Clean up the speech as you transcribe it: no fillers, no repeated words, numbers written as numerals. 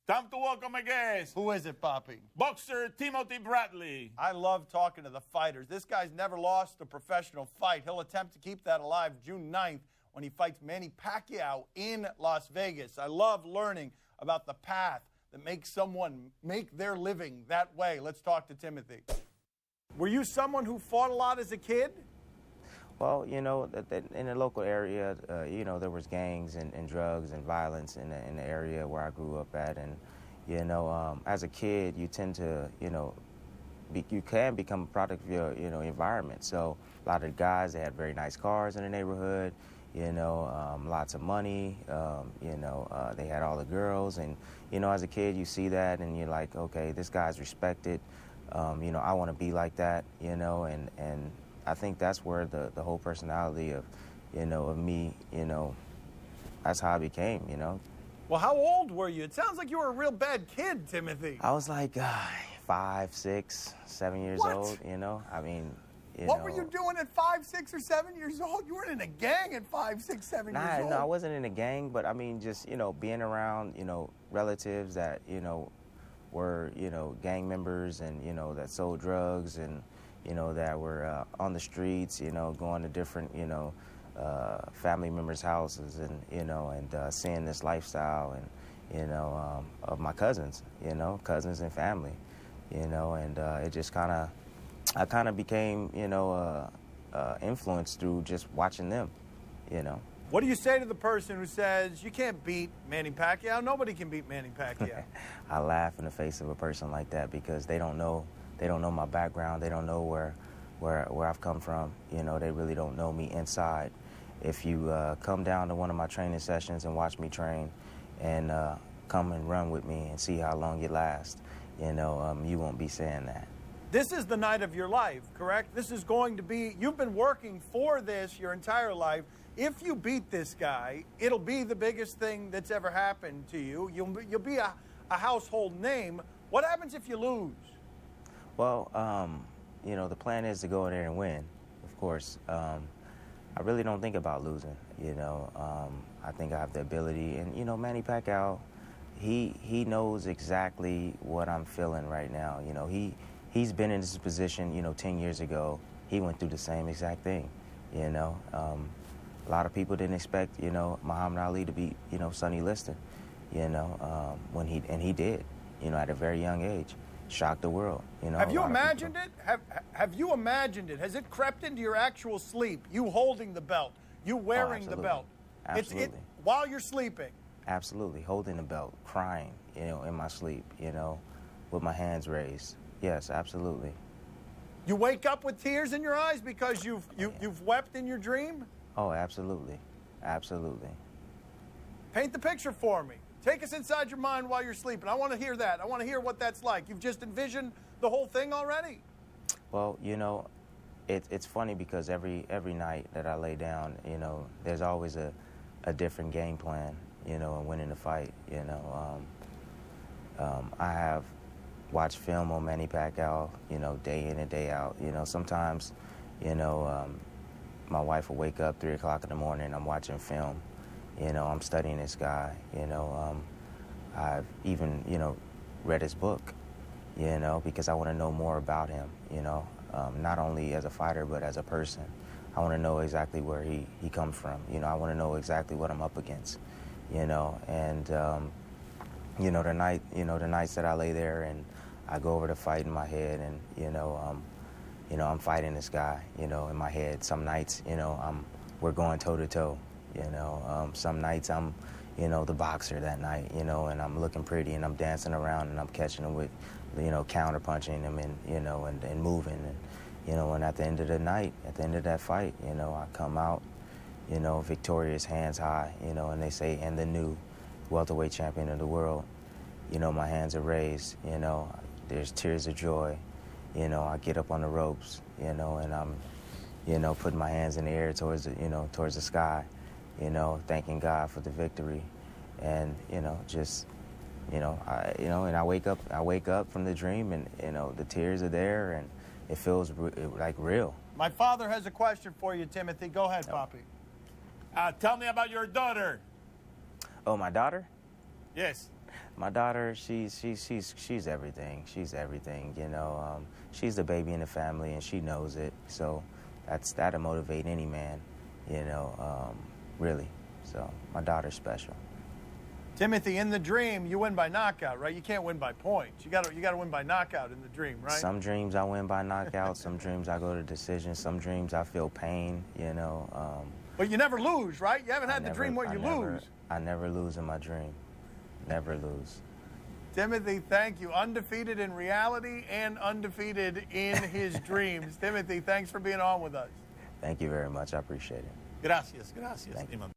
Time to welcome a guest. Who is it, Poppy? Boxer Timothy Bradley. I love talking to the fighters. This guy's never lost a professional fight. He'll attempt to keep that alive June 9th when he fights Manny Pacquiao in Las Vegas. I love learning about the path that makes someone make their living that way. Let's talk to Timothy. Were you someone who fought a lot as a kid? Well, you know, in the local area, you know, there was gangs and drugs and violence in the area where I grew up at. And, you know, as a kid, you tend to, you know, you can become a product of your, you know, environment. So a lot of the guys, they had very nice cars in the neighborhood, you know, lots of money, you know, they had all the girls. And, you know, as a kid, you see that and you're like, okay, this guy's respected. You know, I want to be like that, you know, and I think that's where the whole personality of, you know, of me, you know, that's how I became, you know. Well, how old were you? It sounds like you were a real bad kid, Timothy. I was like 5, 6, 7 years old, you know. I mean, what were you doing at 5, 6, or 7 years old? You weren't in a gang at 5, 6, 7 years old. No, I wasn't in a gang, but I mean, just, you know, being around, you know, relatives that, you know, were, you know, gang members and, you know, that sold drugs and, you know, that were on the streets, you know, going to different, you know, family members' houses and, you know, and seeing this lifestyle and, you know, of my cousins and family, you know, and it just I kind of became, you know, influenced through just watching them, you know. What do you say to the person who says, you can't beat Manny Pacquiao? Nobody can beat Manny Pacquiao. I laugh in the face of a person like that because they don't know my background. They don't know where I've come from. You know, they really don't know me inside. If you come down to one of my training sessions and watch me train and come and run with me and see how long you last, you know, you won't be saying that. This is the night of your life, correct? This is going to be, you've been working for this your entire life. If you beat this guy, it'll be the biggest thing that's ever happened to you. You'll be a household name. What happens if you lose? Well, you know, the plan is to go in there and win, of course. I really don't think about losing, you know. I think I have the ability. And, you know, Manny Pacquiao, he knows exactly what I'm feeling right now. You know, he's been in this position, you know, 10 years ago. He went through the same exact thing, you know. A lot of people didn't expect, you know, Muhammad Ali to beat, you know, Sonny Liston, you know, when he did, you know, at a very young age. Shocked the world, you know. Have you imagined it? Have you imagined it? Has it crept into your actual sleep? You holding the belt, you wearing the belt. Absolutely. While you're sleeping. Absolutely, holding the belt, crying, you know, in my sleep, you know, with my hands raised. Yes, absolutely. You wake up with tears in your eyes because you've wept in your dream? Oh, absolutely, absolutely. Paint the picture for me. Take us inside your mind while you're sleeping. I want to hear that. I want to hear what that's like. You've just envisioned the whole thing already? Well, you know, it's funny because every night that I lay down, you know, there's always a different game plan, you know, in winning the fight, you know. I have watched film on Manny Pacquiao, you know, day in and day out. You know, sometimes, you know, my wife will wake up 3 o'clock in the morning, I'm watching film. You know, I'm studying this guy, you know. I've even, you know, read his book, you know, because I want to know more about him, you know, not only as a fighter, but as a person. I want to know exactly where he comes from. You know, I want to know exactly what I'm up against, you know. And, you know, the nights that I lay there and I go over the fight in my head and, you know, I'm fighting this guy, you know, in my head. Some nights, you know, we're going toe-to-toe. You know, some nights I'm, you know, the boxer that night, you know, and I'm looking pretty and I'm dancing around and I'm catching him with, you know, counter-punching him and, you know, and moving. And, you know, and at the end of the night, at the end of that fight, you know, I come out, you know, victorious, hands high, you know, and they say, and the new welterweight champion of the world, you know, my hands are raised, you know, there's tears of joy, you know, I get up on the ropes, you know, and I'm, you know, putting my hands in the air towards the sky. You know, thanking God for the victory, and you know, just, you know, and I wake up from the dream, and you know, the tears are there, and it feels like real. My father has a question for you, Timothy. Go ahead, Poppy. Tell me about your daughter. Oh, my daughter? Yes. My daughter, she's everything. She's everything, you know. She's the baby in the family, and she knows it. So that'll motivate any man, you know, really. So my daughter's special. Timothy, in the dream, you win by knockout, right? You can't win by points. You got to win by knockout in the dream, right? Some dreams I win by knockout. Some dreams I go to decision. Some dreams I feel pain, you know. But you never lose, right? You haven't had the dream where you lose. I never lose in my dream. Never lose. Timothy, thank you. Undefeated in reality and undefeated in his dreams. Timothy, thanks for being on with us. Thank you very much. I appreciate it. Gracias, Thank you. Timothy.